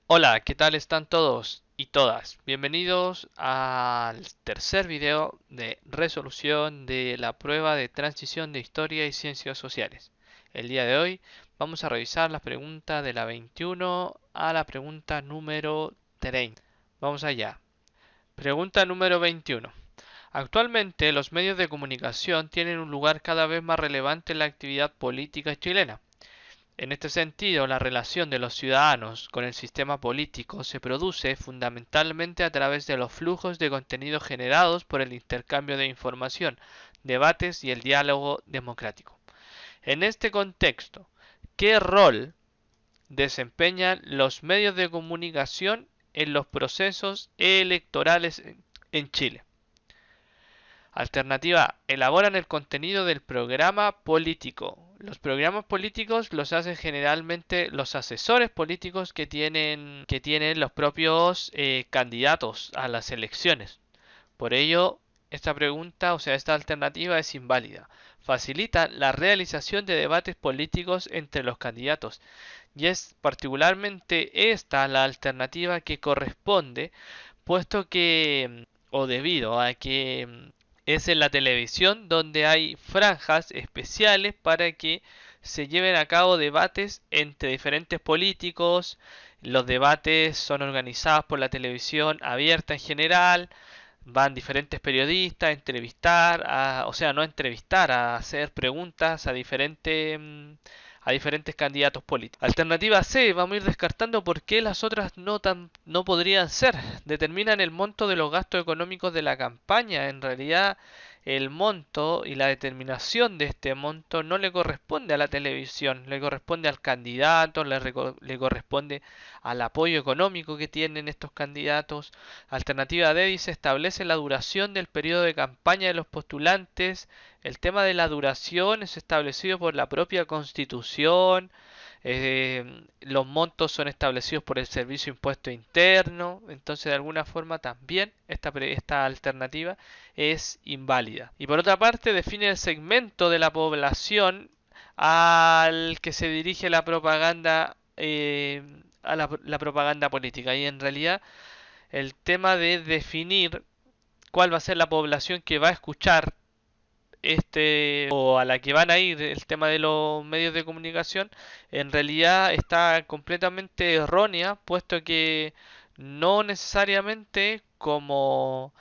Hola, ¿qué tal están todos y todas? Bienvenidos al tercer video de resolución de la prueba de transición de Historia y Ciencias Sociales. El día de hoy vamos a revisar la pregunta de la 21 a la pregunta número 30. Vamos allá. Pregunta número 21. Actualmente los medios de comunicación tienen un lugar cada vez más relevante en la actividad política chilena. En este sentido, la relación de los ciudadanos con el sistema político se produce fundamentalmente a través de los flujos de contenido generados por el intercambio de información, debates y el diálogo democrático. En este contexto, ¿qué rol desempeñan los medios de comunicación en los procesos electorales en Chile? Alternativa A. Elaboran el contenido del programa político. Los programas políticos los hacen generalmente los asesores políticos que tienen los propios candidatos a las elecciones. Por ello, esta pregunta, o sea, esta alternativa es inválida. Facilita la realización de debates políticos entre los candidatos. Y es particularmente esta la alternativa que corresponde, puesto que, o debido a que es en la televisión donde hay franjas especiales para que se lleven a cabo debates entre diferentes políticos. Los debates son organizados por la televisión abierta en general. Van diferentes periodistas a entrevistar, o sea, no a entrevistar, a hacer preguntas a diferentes candidatos políticos. Alternativa C, vamos a ir descartando por qué las otras no podrían ser. Determinan el monto de los gastos económicos de la campaña. En realidad, el monto y la determinación de este monto no le corresponde a la televisión, le corresponde al candidato, le corresponde al apoyo económico que tienen estos candidatos. Alternativa D dice establece la duración del periodo de campaña de los postulantes. El tema de la duración es establecido por la propia Constitución. Los montos son establecidos por el Servicio de Impuesto Interno. Entonces, de alguna forma, también esta alternativa es inválida. Y por otra parte, define el segmento de la población al que se dirige la propaganda, la propaganda política. Y en realidad, el tema de definir cuál va a ser la población que va a escuchar o a la que van a ir el tema de los medios de comunicación, en realidad está completamente errónea, puesto que no necesariamente como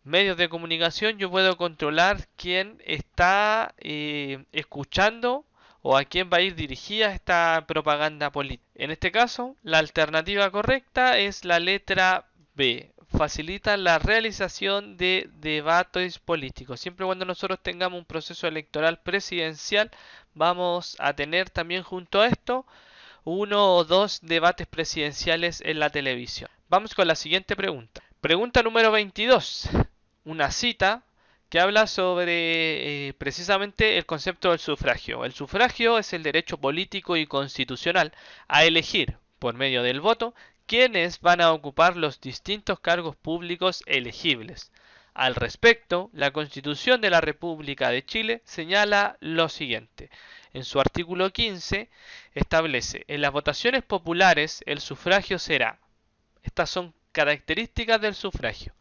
medios de comunicación yo puedo controlar quién está escuchando o a quién va a ir dirigida esta propaganda política. En este caso, la alternativa correcta es la letra B. Facilita la realización de debates políticos. Siempre cuando nosotros tengamos un proceso electoral presidencial, vamos a tener también junto a esto uno o dos debates presidenciales en la televisión. Vamos con la siguiente pregunta. Pregunta número 22. Una cita que habla sobre precisamente el concepto del sufragio. El sufragio es el derecho político y constitucional a elegir, por medio del voto, quiénes van a ocupar los distintos cargos públicos elegibles. Al respecto, la Constitución de la República de Chile señala lo siguiente. En su artículo 15 establece, en las votaciones populares el sufragio será, estas son características del sufragio,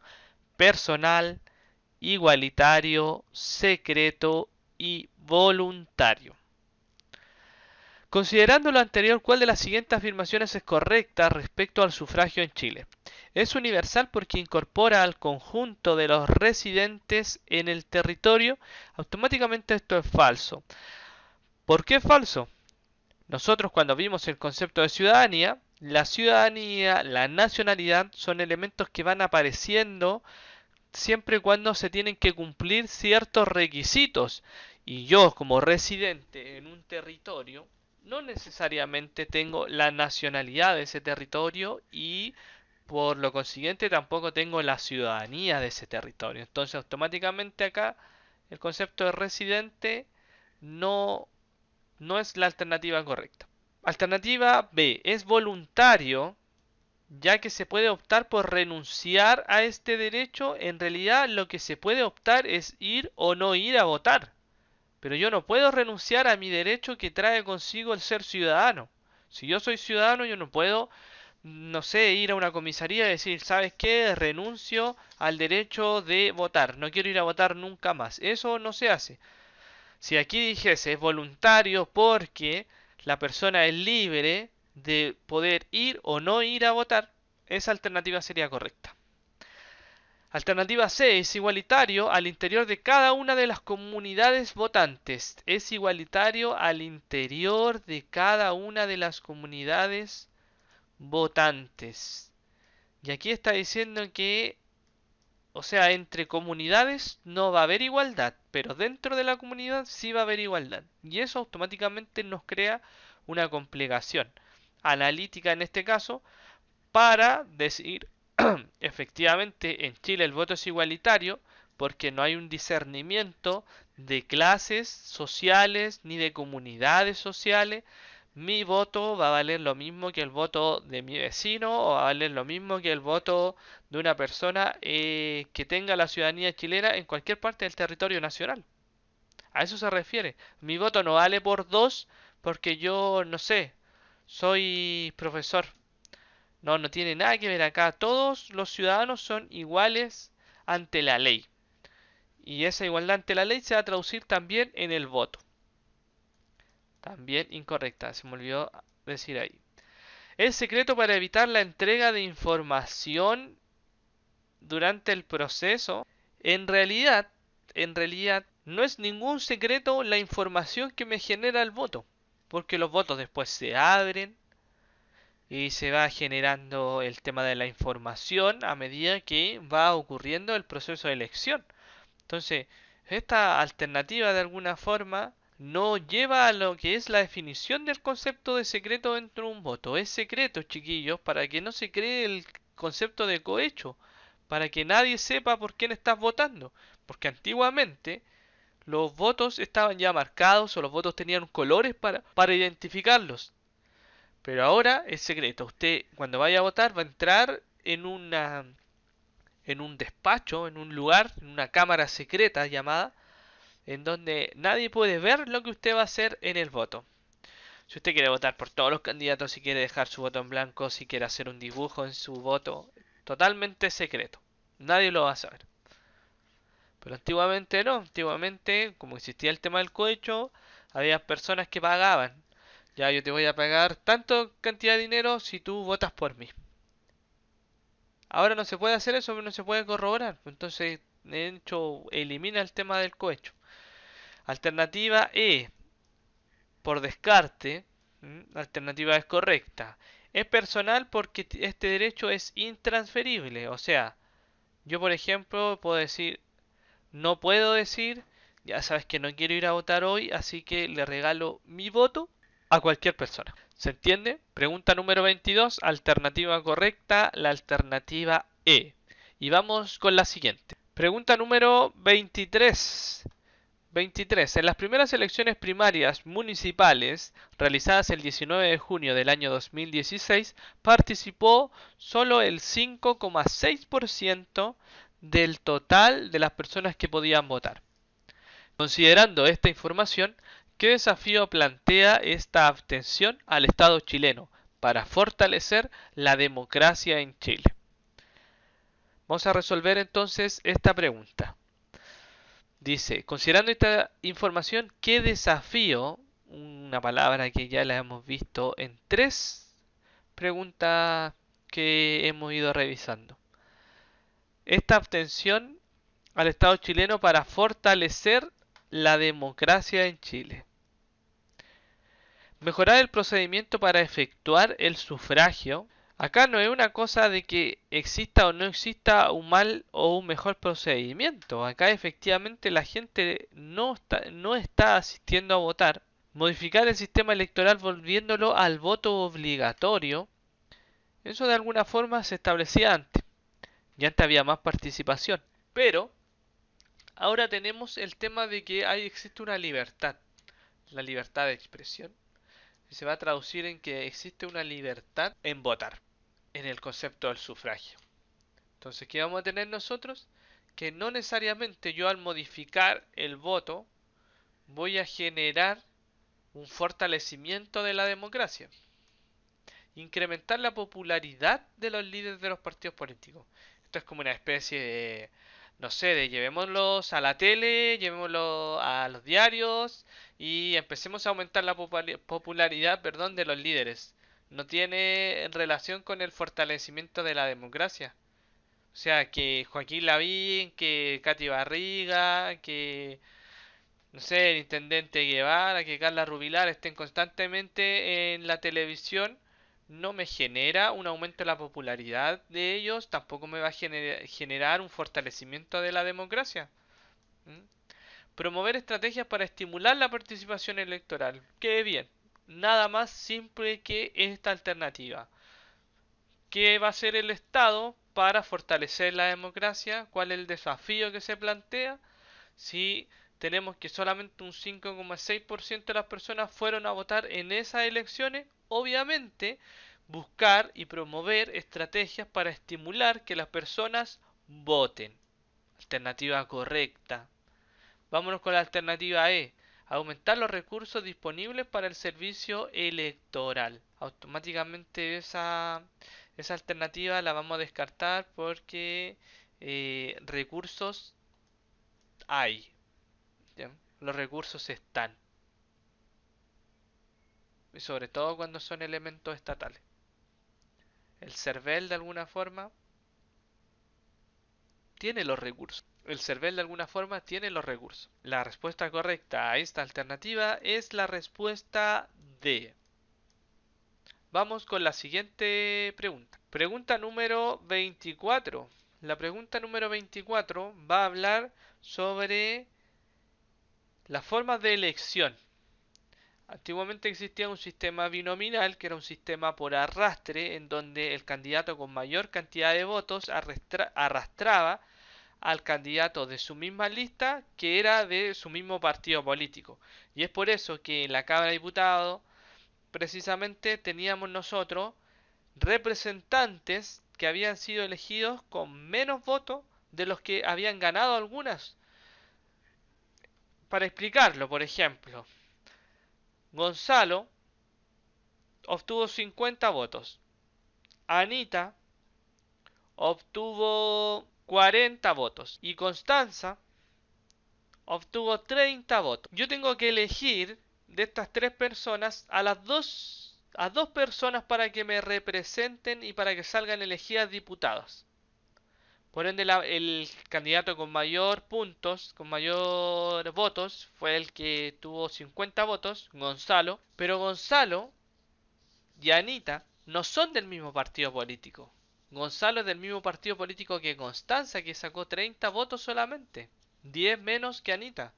personal, igualitario, secreto y voluntario. Considerando lo anterior, ¿cuál de las siguientes afirmaciones es correcta respecto al sufragio en Chile? Es universal porque incorpora al conjunto de los residentes en el territorio. Automáticamente esto es falso. ¿Por qué es falso? Nosotros cuando vimos el concepto de ciudadanía, la nacionalidad son elementos que van apareciendo siempre y cuando se tienen que cumplir ciertos requisitos. Y yo como residente en un territorio no necesariamente tengo la nacionalidad de ese territorio y por lo consiguiente tampoco tengo la ciudadanía de ese territorio. Entonces automáticamente acá el concepto de residente no, no es la alternativa correcta. Alternativa B es voluntario, ya que se puede optar por renunciar a este derecho. En realidad lo que se puede optar es ir o no ir a votar. Pero yo no puedo renunciar a mi derecho que trae consigo el ser ciudadano. Si yo soy ciudadano, yo no puedo no sé, ir a una comisaría y decir, ¿sabes qué? Renuncio al derecho de votar, no quiero ir a votar nunca más. Eso no se hace. Si aquí dijese es voluntario porque la persona es libre de poder ir o no ir a votar, esa alternativa sería correcta. Alternativa C es igualitario al interior de cada una de las comunidades votantes. Es igualitario al interior de cada una de las comunidades votantes. Y aquí está diciendo que, o sea, entre comunidades no va a haber igualdad, pero dentro de la comunidad sí va a haber igualdad. Y eso automáticamente nos crea una complicación analítica en este caso para decir efectivamente en Chile el voto es igualitario porque no hay un discernimiento de clases sociales ni de comunidades sociales. Mi voto va a valer lo mismo que el voto de mi vecino o va a valer lo mismo que el voto de una persona que tenga la ciudadanía chilena en cualquier parte del territorio nacional. A eso se refiere. Mi voto no vale por dos porque yo, no sé, soy profesor. No, no tiene nada que ver acá. Todos los ciudadanos son iguales ante la ley. Y esa igualdad ante la ley se va a traducir también en el voto. También incorrecta, se me olvidó decir ahí. El secreto para evitar la entrega de información durante el proceso. En realidad, no es ningún secreto la información que me genera el voto. Porque los votos después se abren, y se va generando el tema de la información a medida que va ocurriendo el proceso de elección. Entonces, esta alternativa de alguna forma no lleva a lo que es la definición del concepto de secreto dentro de un voto. Es secreto, chiquillos, para que no se cree el concepto de cohecho, para que nadie sepa por quién estás votando. Porque antiguamente los votos estaban ya marcados o los votos tenían colores para identificarlos. Pero ahora es secreto. Usted cuando vaya a votar va a entrar en un despacho, en un lugar, en una cámara secreta llamada, en donde nadie puede ver lo que usted va a hacer en el voto. Si usted quiere votar por todos los candidatos, si quiere dejar su voto en blanco, si quiere hacer un dibujo en su voto, totalmente secreto. Nadie lo va a saber. Pero antiguamente no, antiguamente, como existía el tema del cohecho, había personas que pagaban. Ya yo te voy a pagar tanto cantidad de dinero si tú votas por mí. Ahora no se puede hacer eso, no se puede corroborar. Entonces, de hecho, elimina el tema del cohecho. Alternativa E, por descarte, la alternativa es correcta. Es personal porque este derecho es intransferible. O sea, yo por ejemplo puedo decir, no puedo decir, ya sabes que no quiero ir a votar hoy, así que le regalo mi voto a cualquier persona. ¿Se entiende? Pregunta número 22, alternativa correcta, la alternativa E. Y vamos con la siguiente. Pregunta número 23. 23. En las primeras elecciones primarias municipales realizadas el 19 de junio del año 2016, participó solo el 5,6% del total de las personas que podían votar. Considerando esta información, ¿qué desafío plantea esta abstención al Estado chileno para fortalecer la democracia en Chile? Vamos a resolver entonces esta pregunta. Dice, considerando esta información, ¿qué desafío? Una palabra que ya la hemos visto en tres preguntas que hemos ido revisando. Esta abstención al Estado chileno para fortalecer la democracia en Chile. Mejorar el procedimiento para efectuar el sufragio. Acá no es una cosa de que exista o no exista un mal o un mejor procedimiento. Acá efectivamente la gente no está asistiendo a votar. Modificar el sistema electoral volviéndolo al voto obligatorio. Eso de alguna forma se establecía antes. Y antes había más participación. Pero ahora tenemos el tema de que existe una libertad. La libertad de expresión. Y se va a traducir en que existe una libertad en votar, en el concepto del sufragio. Entonces, ¿qué vamos a tener nosotros? Que no necesariamente yo al modificar el voto voy a generar un fortalecimiento de la democracia. incrementar la popularidad de los líderes de los partidos políticos. Esto es como una especie de, no sé, de llevémoslos a la tele, llevémoslos a los diarios y empecemos a aumentar la popularidad, perdón, de los líderes. No tiene relación con el fortalecimiento de la democracia. O sea, que Joaquín Lavín, que Katy Barriga, que no sé, el intendente Guevara, que Carla Rubilar estén constantemente en la televisión, no me genera un aumento de la popularidad de ellos, tampoco me va a generar un fortalecimiento de la democracia. ¿Mm? Promover estrategias para estimular la participación electoral. Qué bien. Nada más simple que esta alternativa. ¿Qué va a hacer el Estado para fortalecer la democracia? ¿Cuál es el desafío que se plantea? Si tenemos que solamente un 5,6% de las personas fueron a votar en esas elecciones, obviamente buscar y promover estrategias para estimular que las personas voten. Alternativa correcta. Vámonos con la alternativa E. Aumentar los recursos disponibles para el servicio electoral. Automáticamente esa alternativa la vamos a descartar porque recursos hay. ¿Ya? Los recursos están. Y sobre todo cuando son elementos estatales. El CERVEL de alguna forma tiene los recursos. El CERVEL de alguna forma tiene los recursos. La respuesta correcta a esta alternativa es la respuesta D. Vamos con la siguiente pregunta. Pregunta número 24. La pregunta número 24 va a hablar sobre las formas de elección. Antiguamente existía un sistema binominal, que era un sistema por arrastre, en donde el candidato con mayor cantidad de votos arrastraba al candidato de su misma lista, que era de su mismo partido político. Y es por eso que en la Cámara de Diputados, precisamente, teníamos nosotros representantes que habían sido elegidos con menos votos de los que habían ganado algunas. Para explicarlo, por ejemplo, Gonzalo obtuvo 50 votos. Anita obtuvo 40 votos. Y Constanza obtuvo 30 votos. Yo tengo que elegir de estas tres personas a dos personas para que me representen y para que salgan elegidas diputadas. Por ende, el candidato con mayor puntos, con mayor votos, fue el que tuvo 50 votos, Gonzalo. Pero Gonzalo y Anita no son del mismo partido político. Gonzalo es del mismo partido político que Constanza, que sacó 30 votos solamente, 10 menos que Anita.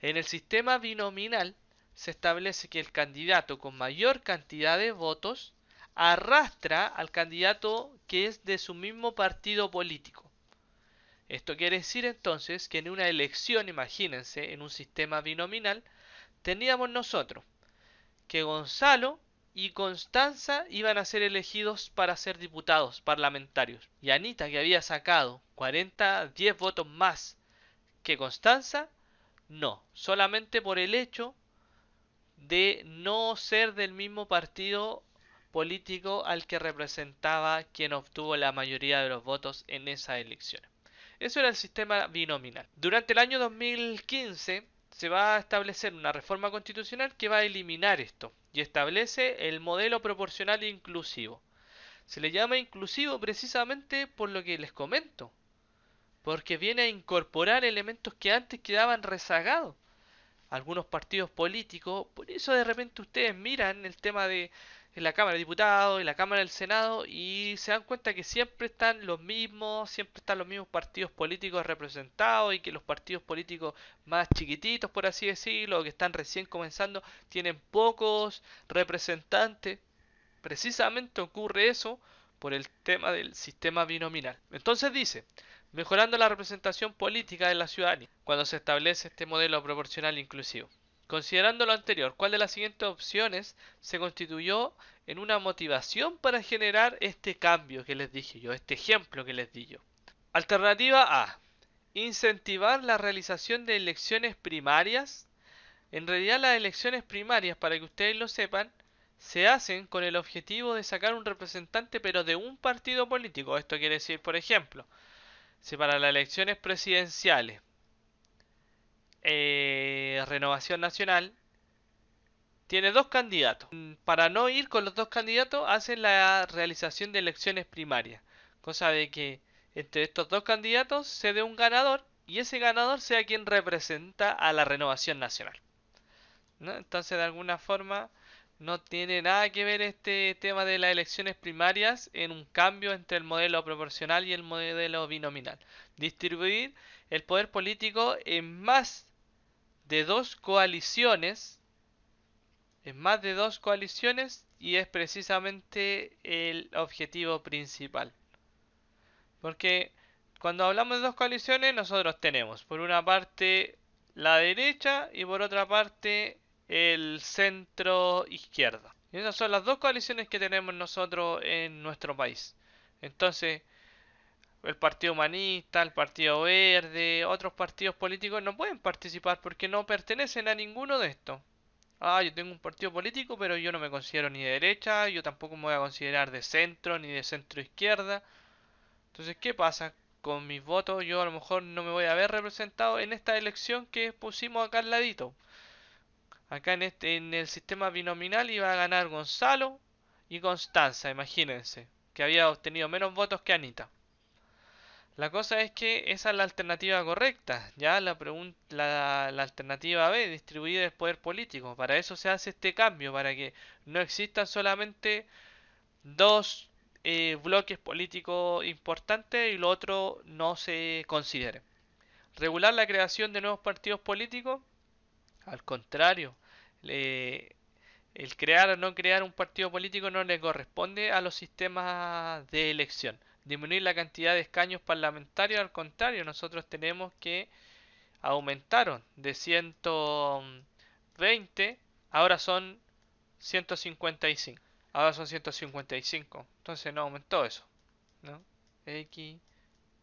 En el sistema binominal se establece que el candidato con mayor cantidad de votos arrastra al candidato que es de su mismo partido político. Esto quiere decir entonces que en una elección, imagínense, en un sistema binominal, teníamos nosotros que Gonzalo y Constanza iban a ser elegidos para ser diputados parlamentarios. Y Anita, que había sacado 10 votos más que Constanza, no, solamente por el hecho de no ser del mismo partido político al que representaba quien obtuvo la mayoría de los votos en esa elección. Eso era el sistema binominal. Durante el año 2015 se va a establecer una reforma constitucional que va a eliminar esto y establece el modelo proporcional e inclusivo. Se le llama inclusivo precisamente por lo que les comento, porque viene a incorporar elementos que antes quedaban rezagados. Algunos partidos políticos, por eso de repente ustedes miran el tema de en la Cámara de Diputados y la Cámara del Senado y se dan cuenta que siempre están los mismos partidos políticos representados y que los partidos políticos más chiquititos, por así decirlo, que están recién comenzando, tienen pocos representantes. Precisamente ocurre eso por el tema del sistema binominal. Entonces dice, mejorando la representación política de la ciudadanía cuando se establece este modelo proporcional inclusivo. Considerando lo anterior, ¿cuál de las siguientes opciones se constituyó en una motivación para generar este cambio que les dije yo, este ejemplo que les di yo? Alternativa A. Incentivar la realización de elecciones primarias. En realidad las elecciones primarias, para que ustedes lo sepan, se hacen con el objetivo de sacar un representante pero de un partido político. Esto quiere decir, por ejemplo, si para las elecciones presidenciales Renovación Nacional tiene dos candidatos. Para no ir con los dos candidatos, hacen la realización de elecciones primarias. Cosa de que entre estos dos candidatos se dé un ganador y ese ganador sea quien representa a la Renovación Nacional, ¿no? Entonces, de alguna forma, no tiene nada que ver este tema de las elecciones primarias en un cambio entre el modelo proporcional y el modelo binominal. Distribuir el poder político de dos coaliciones, en más de dos coaliciones, y es precisamente el objetivo principal. Porque cuando hablamos de dos coaliciones, nosotros tenemos por una parte la derecha y por otra parte el centro izquierda. Y esas son las dos coaliciones que tenemos nosotros en nuestro país. Entonces, el Partido Humanista, el Partido Verde, otros partidos políticos no pueden participar porque no pertenecen a ninguno de estos. Ah, yo tengo un partido político, pero yo no me considero ni de derecha, yo tampoco me voy a considerar de centro ni de centro izquierda. Entonces, ¿qué pasa? Con mis votos yo a lo mejor no me voy a ver representado en esta elección que pusimos acá al ladito. Acá en el sistema binominal iba a ganar Gonzalo y Constanza, imagínense, que había obtenido menos votos que Anita. La cosa es que esa es la alternativa correcta, ya la alternativa B, distribuir el poder político. Para eso se hace este cambio, para que no existan solamente dos bloques políticos importantes y lo otro no se considere. Regular la creación de nuevos partidos políticos, al contrario, le- el crear o no crear un partido político no le corresponde a los sistemas de elección. Disminuir la cantidad de escaños parlamentarios, al contrario, nosotros tenemos que aumentaron de 120, ahora son 155. Ahora son 155. Entonces no aumentó eso, ¿no? X,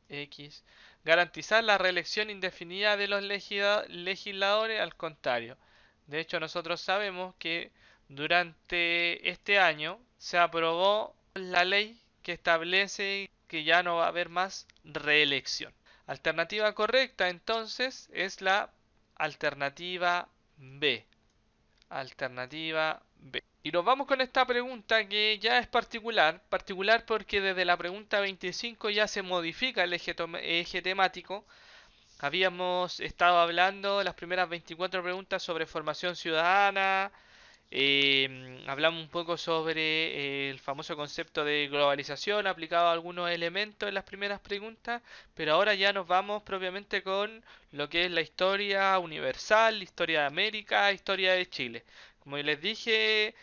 X. Garantizar la reelección indefinida de los legisladores, al contrario. De hecho, nosotros sabemos que durante este año se aprobó la ley que establece que ya no va a haber más reelección. Alternativa correcta entonces es la alternativa B. Alternativa B. Y nos vamos con esta pregunta que ya es particular porque desde la pregunta 25 ya se modifica el eje temático. Habíamos estado hablando las primeras 24 preguntas sobre formación ciudadana, hablamos un poco sobre el famoso concepto de globalización aplicado a algunos elementos en las primeras preguntas, pero ahora ya nos vamos propiamente con lo que es la historia universal, historia de América, historia de Chile. Como les dije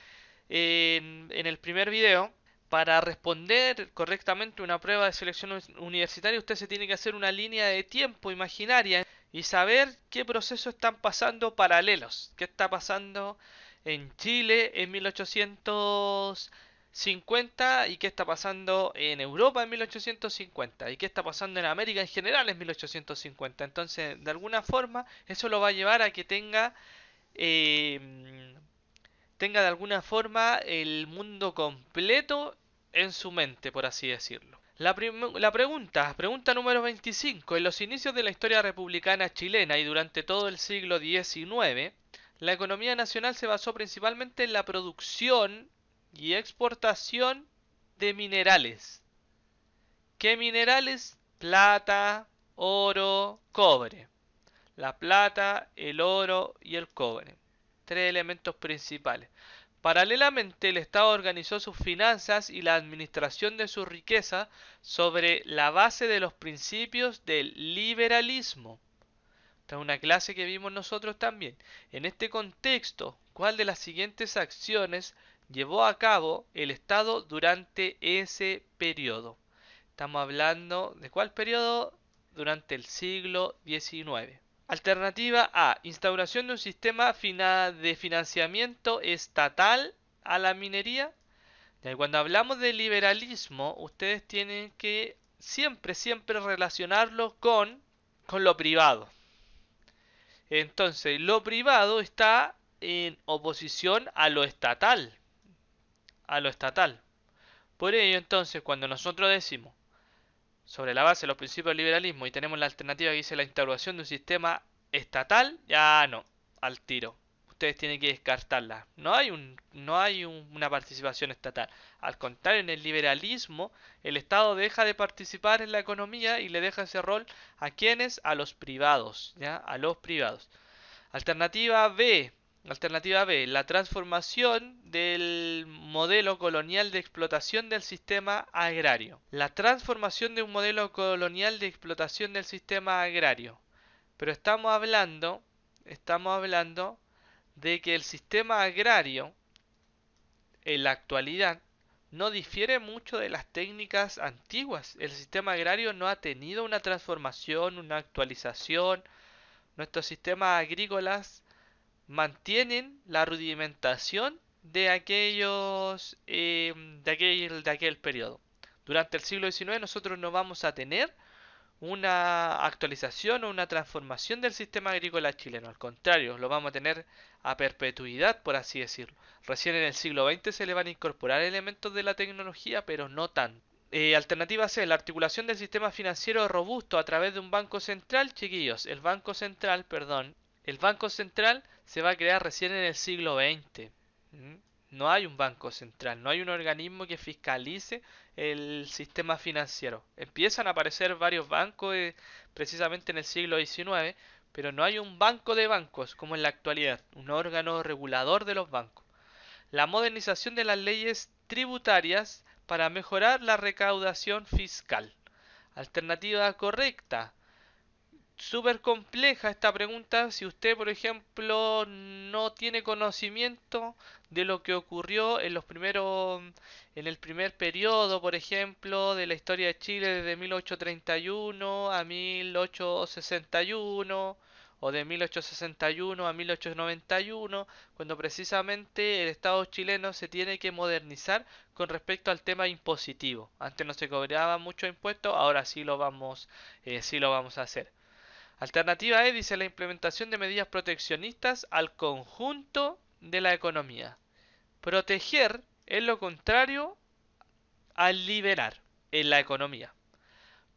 en el primer video, para responder correctamente una prueba de selección universitaria, usted se tiene que hacer una línea de tiempo imaginaria y saber qué procesos están pasando paralelos, qué está pasando en Chile en 1850 y qué está pasando en Europa en 1850 y qué está pasando en América en general en 1850. Entonces, de alguna forma, eso lo va a llevar a que eh, tenga de alguna forma el mundo completo en su mente, por así decirlo. La pregunta número 25. En los inicios de la historia republicana chilena y durante todo el siglo XIX, la economía nacional se basó principalmente en la producción y exportación de minerales. ¿Qué minerales? Plata, oro, cobre. La plata, el oro y el cobre. Tres elementos principales. Paralelamente, el Estado organizó sus finanzas y la administración de su riqueza sobre la base de los principios del liberalismo. Esta es una clase que vimos nosotros también. En este contexto, ¿cuál de las siguientes acciones llevó a cabo el Estado durante ese periodo? Estamos hablando de cuál periodo durante el siglo XIX. Alternativa A. Instauración de un sistema de financiamiento estatal a la minería. Cuando hablamos de liberalismo, ustedes tienen que siempre relacionarlo con lo privado. Entonces, lo privado está en oposición a lo estatal. a lo estatal. Por ello, entonces, cuando nosotros decimos sobre la base de los principios del liberalismo y tenemos la alternativa que dice la instauración de un sistema estatal, ya no, al tiro. Ustedes tienen que descartarla. Una participación estatal. Al contrario, en el liberalismo, el Estado deja de participar en la economía y le deja ese rol a quienes, a los privados, ¿ya? A los privados. Alternativa B. Alternativa B. La transformación del modelo colonial de explotación del sistema agrario. La transformación de un modelo colonial de explotación del sistema agrario. Pero estamos hablando de que el sistema agrario en la actualidad no difiere mucho de las técnicas antiguas. El sistema agrario no ha tenido una transformación, una actualización. Nuestros sistemas agrícolas mantienen la rudimentación de aquel periodo. Durante el siglo XIX nosotros no vamos a tener una actualización o una transformación del sistema agrícola chileno. Al contrario, lo vamos a tener a perpetuidad, por así decirlo. Recién en el siglo XX se le van a incorporar elementos de la tecnología, pero no tanto. Alternativa C, la articulación del sistema financiero robusto a través de un banco central, chiquillos. El banco central se va a crear recién en el siglo XX. ¿Mm? No hay un banco central, no hay un organismo que fiscalice el sistema financiero. Empiezan a aparecer varios bancos precisamente en el siglo XIX, pero no hay un banco de bancos como en la actualidad, un órgano regulador de los bancos. La modernización de las leyes tributarias para mejorar la recaudación fiscal. Alternativa correcta. Súper compleja esta pregunta si usted, por ejemplo, no tiene conocimiento de lo que ocurrió en el primer periodo, por ejemplo, de la historia de Chile desde 1831 a 1861 o de 1861 a 1891, cuando precisamente el Estado chileno se tiene que modernizar con respecto al tema impositivo. Antes no se cobraba mucho impuesto, ahora sí lo vamos a hacer. Alternativa E dice la implementación de medidas proteccionistas al conjunto de la economía. Proteger es lo contrario al liberar en la economía.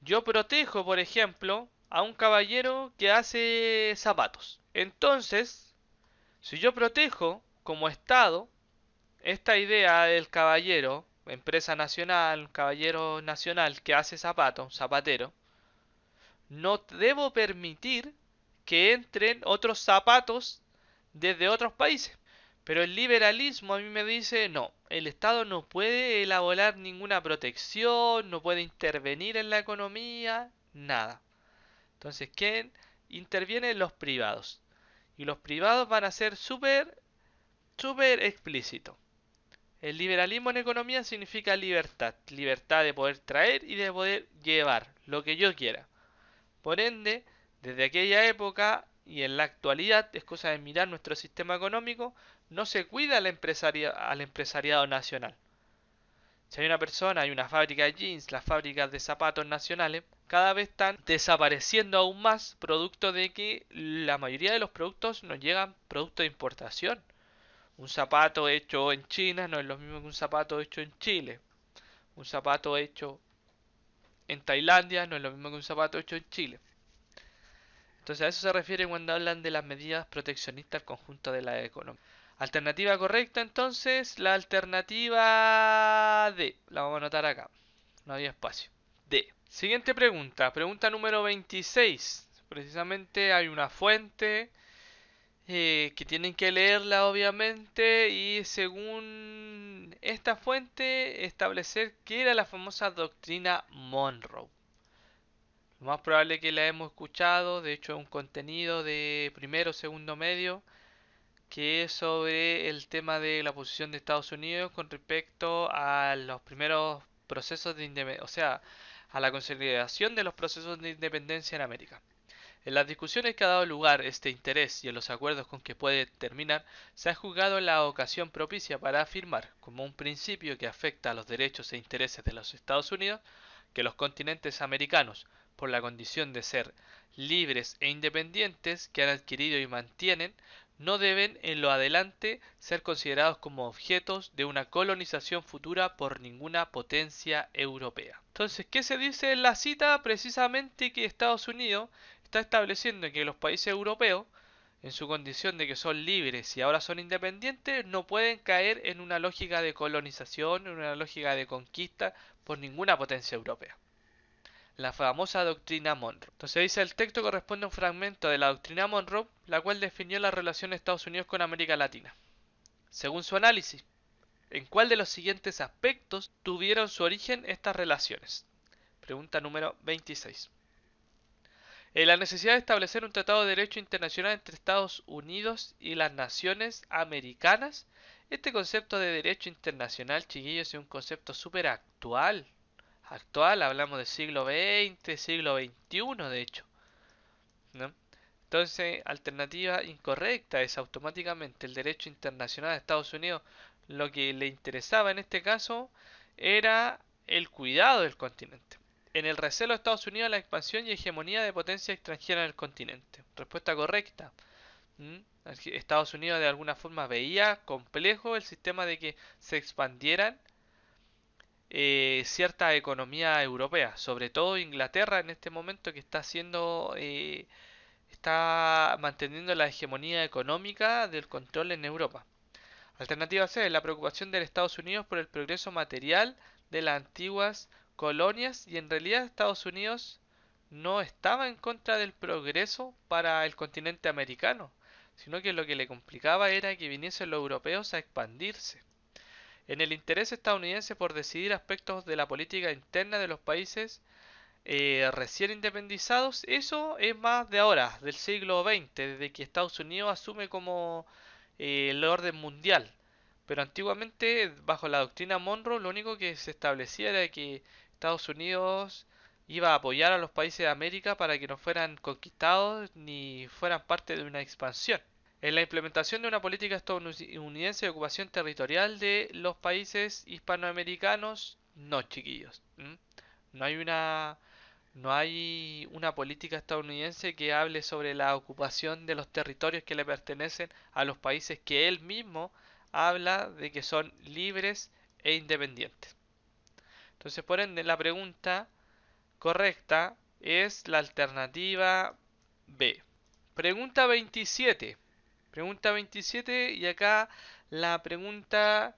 Yo protejo, por ejemplo, a un caballero que hace zapatos. Entonces, si yo protejo como Estado esta idea del caballero, empresa nacional, caballero nacional que hace zapatos, zapatero, no debo permitir que entren otros zapatos desde otros países. Pero el liberalismo a mí me dice, no, el Estado no puede elaborar ninguna protección, no puede intervenir en la economía, nada. Entonces, ¿quién interviene? Los privados. Y los privados van a ser súper explícitos. El liberalismo en economía significa libertad. Libertad de poder traer y de poder llevar lo que yo quiera. Por ende, desde aquella época y en la actualidad, es cosa de mirar nuestro sistema económico, no se cuida al empresariado nacional. Si hay una persona, hay una fábrica de jeans, las fábricas de zapatos nacionales, cada vez están desapareciendo aún más, producto de que la mayoría de los productos nos llegan productos de importación. Un zapato hecho en China no es lo mismo que un zapato hecho en Chile. Un zapato hecho en Tailandia no es lo mismo que un zapato hecho en Chile. Entonces a eso se refiere cuando hablan de las medidas proteccionistas al conjunto de la economía. Alternativa correcta entonces, la alternativa D. La vamos a anotar acá. No había espacio. D. Siguiente pregunta. Pregunta número 26. Precisamente hay una fuente que tienen que leerla obviamente y según esta fuente establecer qué era la famosa doctrina Monroe. Lo más probable es que la hemos escuchado, de hecho es un contenido de primero o segundo medio, que es sobre el tema de la posición de Estados Unidos con respecto a los primeros procesos de independencia, o sea, a la consolidación de los procesos de independencia en América. En las discusiones que ha dado lugar este interés y en los acuerdos con que puede terminar, se ha juzgado la ocasión propicia para afirmar, como un principio que afecta a los derechos e intereses de los Estados Unidos, que los continentes americanos, por la condición de ser libres e independientes que han adquirido y mantienen, no deben en lo adelante ser considerados como objetos de una colonización futura por ninguna potencia europea. Entonces, ¿qué se dice en la cita? Precisamente que Estados Unidos está estableciendo que los países europeos, en su condición de que son libres y ahora son independientes, no pueden caer en una lógica de colonización, en una lógica de conquista por ninguna potencia europea. La famosa doctrina Monroe. Entonces dice el texto corresponde a un fragmento de la doctrina Monroe, la cual definió la relación de Estados Unidos con América Latina. Según su análisis, ¿en cuál de los siguientes aspectos tuvieron su origen estas relaciones? Pregunta número 26. En la necesidad de establecer un tratado de derecho internacional entre Estados Unidos y las naciones americanas. Este concepto de derecho internacional, chiquillos, es un concepto súper actual. Actual, hablamos del siglo XX, siglo XXI, de hecho, ¿no? Entonces, alternativa incorrecta es automáticamente el derecho internacional de Estados Unidos. Lo que le interesaba en este caso era el cuidado del continente. En el recelo de Estados Unidos la expansión y hegemonía de potencia extranjera en el continente. Respuesta correcta. ¿Mm? Estados Unidos de alguna forma veía complejo el sistema de que se expandieran cierta economía europea, sobre todo Inglaterra en este momento que está haciendo está manteniendo la hegemonía económica del control en Europa. Alternativa C, la preocupación de Estados Unidos por el progreso material de las antiguas colonias y en realidad Estados Unidos no estaba en contra del progreso para el continente americano, sino que lo que le complicaba era que viniesen los europeos a expandirse. En el interés estadounidense por decidir aspectos de la política interna de los países recién independizados, eso es más de ahora, del siglo XX, desde que Estados Unidos asume como el orden mundial. Pero antiguamente, bajo la doctrina Monroe, lo único que se establecía era que Estados Unidos iba a apoyar a los países de América para que no fueran conquistados ni fueran parte de una expansión. En la implementación de una política estadounidense de ocupación territorial de los países hispanoamericanos, no, chiquillos. No hay una no hay una política estadounidense que hable sobre la ocupación de los territorios que le pertenecen a los países que él mismo habla de que son libres e independientes. Entonces, por ende, la pregunta correcta es la alternativa B. Pregunta 27. Pregunta 27 y acá la pregunta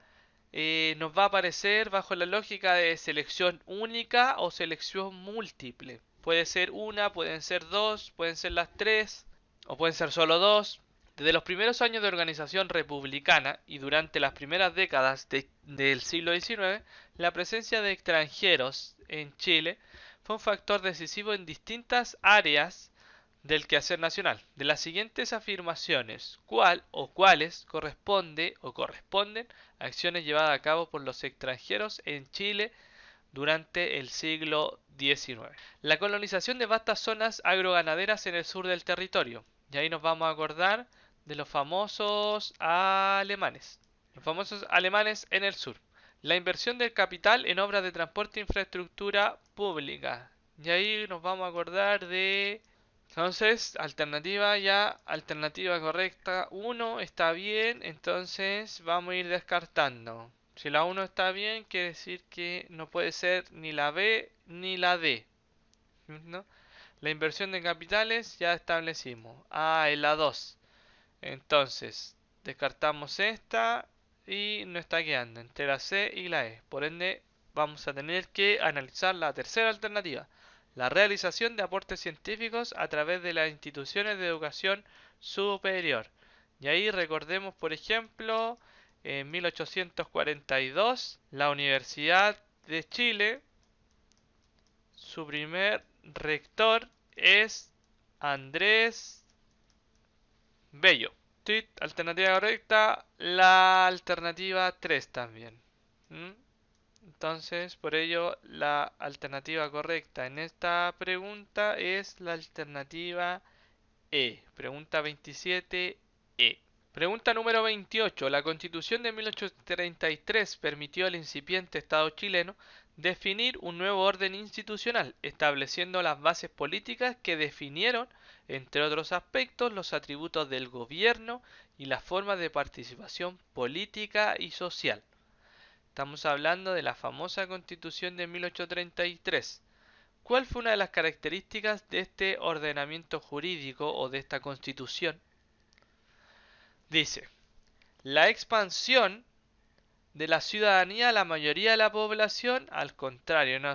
nos va a aparecer bajo la lógica de selección única o selección múltiple. Puede ser una, pueden ser dos, pueden ser las tres o pueden ser solo dos. Desde los primeros años de organización republicana y durante las primeras décadas del siglo XIX, la presencia de extranjeros en Chile fue un factor decisivo en distintas áreas del quehacer nacional. De las siguientes afirmaciones, ¿cuál o cuáles corresponde o corresponden a acciones llevadas a cabo por los extranjeros en Chile durante el siglo XIX? La colonización de vastas zonas agroganaderas en el sur del territorio. Y ahí nos vamos a acordar de los famosos alemanes. Los famosos alemanes en el sur. La inversión del capital en obras de transporte e infraestructura pública. Y ahí nos vamos a acordar de entonces, alternativa correcta, uno está bien, entonces vamos a ir descartando. Si la uno está bien, quiere decir que no puede ser ni la B ni la D, ¿no? La inversión de capitales ya establecimos. Ah, es la 2. Entonces, descartamos esta y nos está quedando entre la C y la E. Por ende, vamos a tener que analizar la tercera alternativa. La realización de aportes científicos a través de las instituciones de educación superior. Y ahí recordemos, por ejemplo, en 1842, la Universidad de Chile, su primer rector es Andrés Bello. Sí, alternativa correcta, la alternativa 3 también. ¿Mm? Entonces, por ello, la alternativa correcta en esta pregunta es la alternativa E. Pregunta 27, E. Pregunta número 28. La Constitución de 1833 permitió al incipiente Estado chileno definir un nuevo orden institucional, estableciendo las bases políticas que definieron, entre otros aspectos, los atributos del gobierno y las formas de participación política y social. Estamos hablando de la famosa Constitución de 1833. ¿Cuál fue una de las características de este ordenamiento jurídico o de esta Constitución? Dice, la expansión de la ciudadanía a la mayoría de la población, al contrario, no,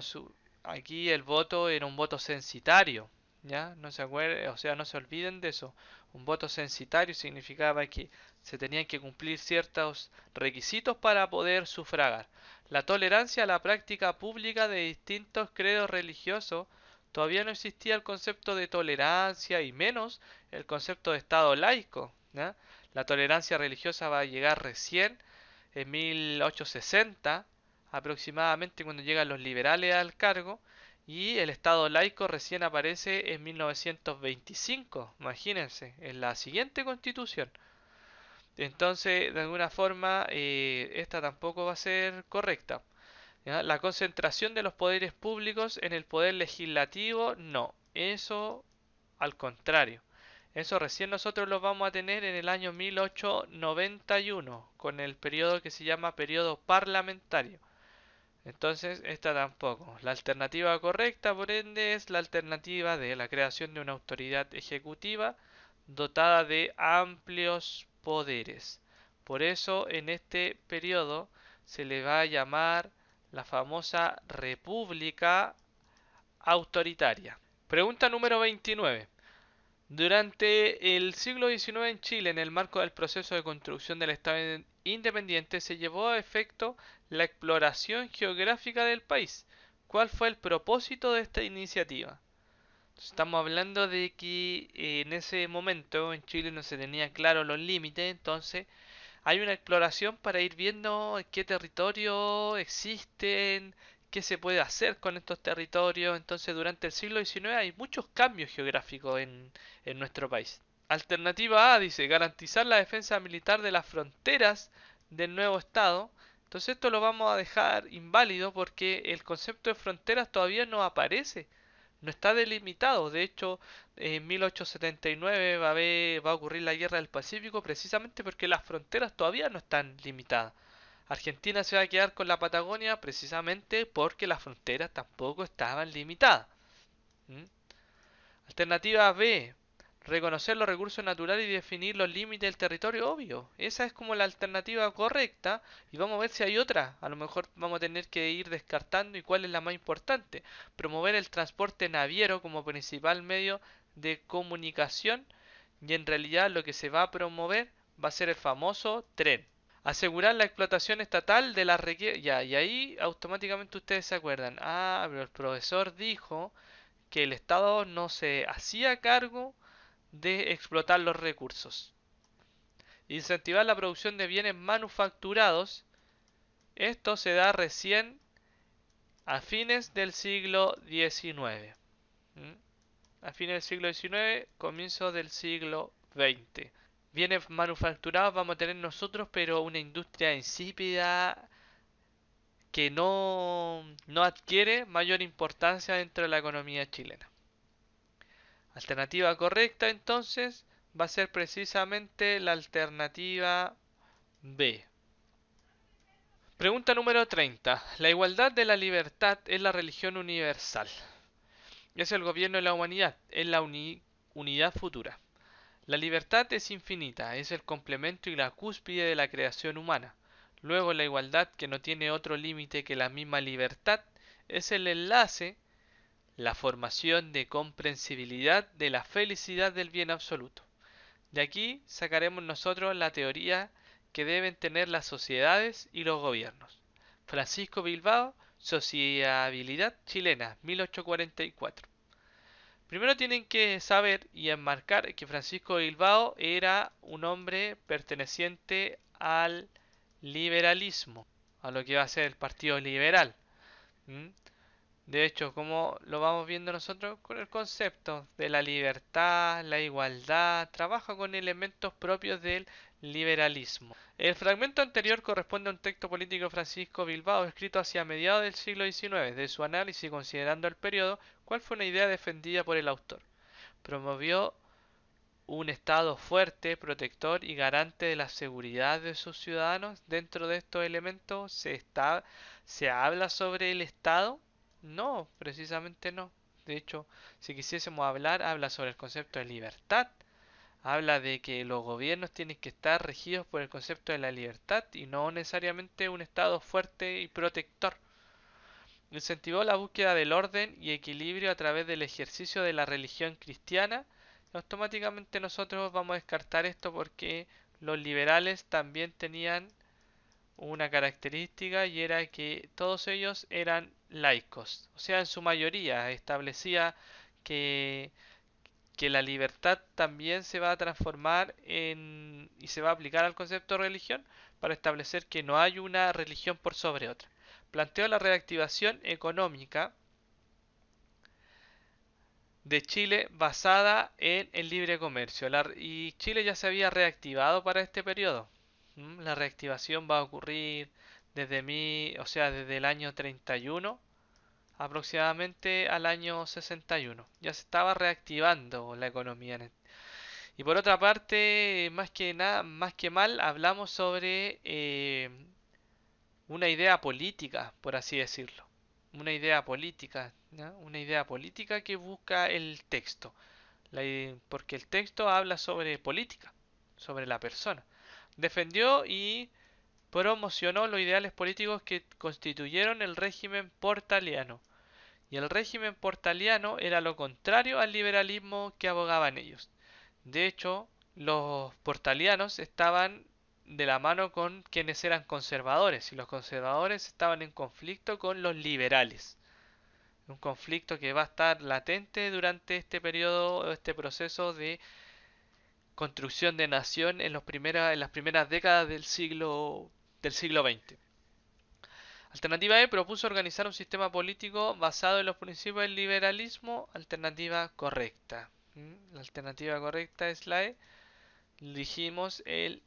aquí el voto era un voto censitario, ¿ya? No se acuerden, o sea, no se olviden de eso. Un voto censitario significaba que se tenían que cumplir ciertos requisitos para poder sufragar. La tolerancia a la práctica pública de distintos credos religiosos, todavía no existía el concepto de tolerancia y menos el concepto de Estado laico, ¿ya? La tolerancia religiosa va a llegar recién en 1860 aproximadamente, cuando llegan los liberales al cargo, y el Estado laico recién aparece en 1925, imagínense, en la siguiente constitución. Entonces, de alguna forma, esta tampoco va a ser correcta. ¿Ya? La concentración de los poderes públicos en el poder legislativo, no, eso al contrario. Eso recién nosotros lo vamos a tener en el año 1891, con el periodo que se llama periodo parlamentario. Entonces, esta tampoco. La alternativa correcta, por ende, es la alternativa de la creación de una autoridad ejecutiva dotada de amplios poderes. Por eso, en este periodo se le va a llamar la famosa república autoritaria. Pregunta número 29. Durante el siglo XIX en Chile, en el marco del proceso de construcción del Estado independiente, se llevó a efecto la exploración geográfica del país. ¿Cuál fue el propósito de esta iniciativa? Estamos hablando de que en ese momento en Chile no se tenían claros los límites, entonces hay una exploración para ir viendo qué territorios existen, qué se puede hacer con estos territorios. Entonces, durante el siglo XIX hay muchos cambios geográficos en nuestro país. Alternativa A dice garantizar la defensa militar de las fronteras del nuevo Estado. Entonces esto lo vamos a dejar inválido porque el concepto de fronteras todavía no aparece, no está delimitado. De hecho, en 1879 va a ocurrir la Guerra del Pacífico precisamente porque las fronteras todavía no están limitadas. Argentina se va a quedar con la Patagonia precisamente porque las fronteras tampoco estaban limitadas. ¿Mm? Alternativa B. Reconocer los recursos naturales y definir los límites del territorio, obvio. Esa es como la alternativa correcta y vamos a ver si hay otra. A lo mejor vamos a tener que ir descartando y cuál es la más importante. Promover el transporte naviero como principal medio de comunicación y en realidad lo que se va a promover va a ser el famoso tren. Asegurar la explotación estatal de la riqueza. Ya, y ahí automáticamente ustedes se acuerdan. Ah, pero el profesor dijo que el Estado no se hacía cargo de explotar los recursos. Incentivar la producción de bienes manufacturados. Esto se da recién a fines del siglo XIX. ¿Mm? A fines del siglo XIX, comienzo del siglo XX. Bienes manufacturados vamos a tener nosotros, pero una industria insípida que no adquiere mayor importancia dentro de la economía chilena. Alternativa correcta entonces va a ser precisamente la alternativa B. Pregunta número 30. La igualdad de la libertad es la religión universal. Es el gobierno de la humanidad, es la unidad futura. La libertad es infinita, es el complemento y la cúspide de la creación humana. Luego la igualdad, que no tiene otro límite que la misma libertad, es el enlace, la formación de comprensibilidad de la felicidad del bien absoluto. De aquí sacaremos nosotros la teoría que deben tener las sociedades y los gobiernos. Francisco Bilbao, Sociabilidad Chilena, 1844. Primero tienen que saber y enmarcar que Francisco Bilbao era un hombre perteneciente al liberalismo, a lo que va a ser el Partido Liberal. ¿Mm? De hecho, como lo vamos viendo nosotros con el concepto de la libertad, la igualdad, trabaja con elementos propios del liberalismo. El fragmento anterior corresponde a un texto político de Francisco Bilbao escrito hacia mediados del siglo XIX. De su análisis, considerando el periodo, ¿cuál fue una idea defendida por el autor? Promovió un Estado fuerte, protector y garante de la seguridad de sus ciudadanos. Dentro de estos elementos se habla sobre el Estado. No, precisamente no. De hecho, si quisiésemos hablar, habla sobre el concepto de libertad. Habla de que los gobiernos tienen que estar regidos por el concepto de la libertad y no necesariamente un Estado fuerte y protector. Incentivó la búsqueda del orden y equilibrio a través del ejercicio de la religión cristiana. Automáticamente nosotros vamos a descartar esto porque los liberales también tenían una característica y era que todos ellos eran laicos. O sea, en su mayoría establecía que, que la libertad también se va a transformar y se va a aplicar al concepto de religión para establecer que no hay una religión por sobre otra. Planteó la reactivación económica de Chile basada en el libre comercio. Y Chile ya se había reactivado para este periodo. La reactivación va a ocurrir o sea, desde el año 31 aproximadamente al año 61. Ya se estaba reactivando la economía. Y por otra parte, más que nada, más que mal, hablamos sobre una idea política, por así decirlo. Una idea política, ¿no? Una idea política que busca el texto. Porque el texto habla sobre política, sobre la persona. Defendió y promocionó los ideales políticos que constituyeron el régimen portaliano. Y el régimen portaliano era lo contrario al liberalismo que abogaban ellos. De hecho, los portalianos estaban de la mano con quienes eran conservadores y los conservadores estaban en conflicto con los liberales. Un conflicto que va a estar latente durante este periodo, este proceso de construcción de nación en las primeras décadas del siglo XX. Alternativa E propuso organizar un sistema político basado en los principios del liberalismo. Alternativa correcta. La alternativa correcta es la E. Dijimos, él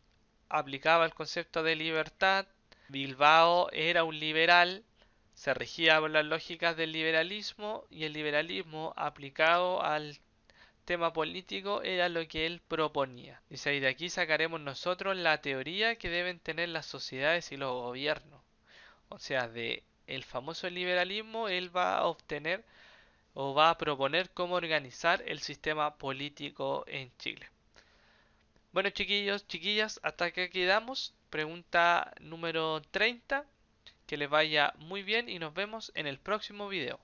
aplicaba el concepto de libertad. Bilbao era un liberal, se regía por las lógicas del liberalismo y el liberalismo aplicado al tema político era lo que él proponía. Dice, y de aquí sacaremos nosotros la teoría que deben tener las sociedades y los gobiernos. O sea, de el famoso liberalismo él va a obtener o va a proponer cómo organizar el sistema político en Chile. Bueno, chiquillos, chiquillas, hasta acá quedamos. Pregunta número 30. Que les vaya muy bien y nos vemos en el próximo video.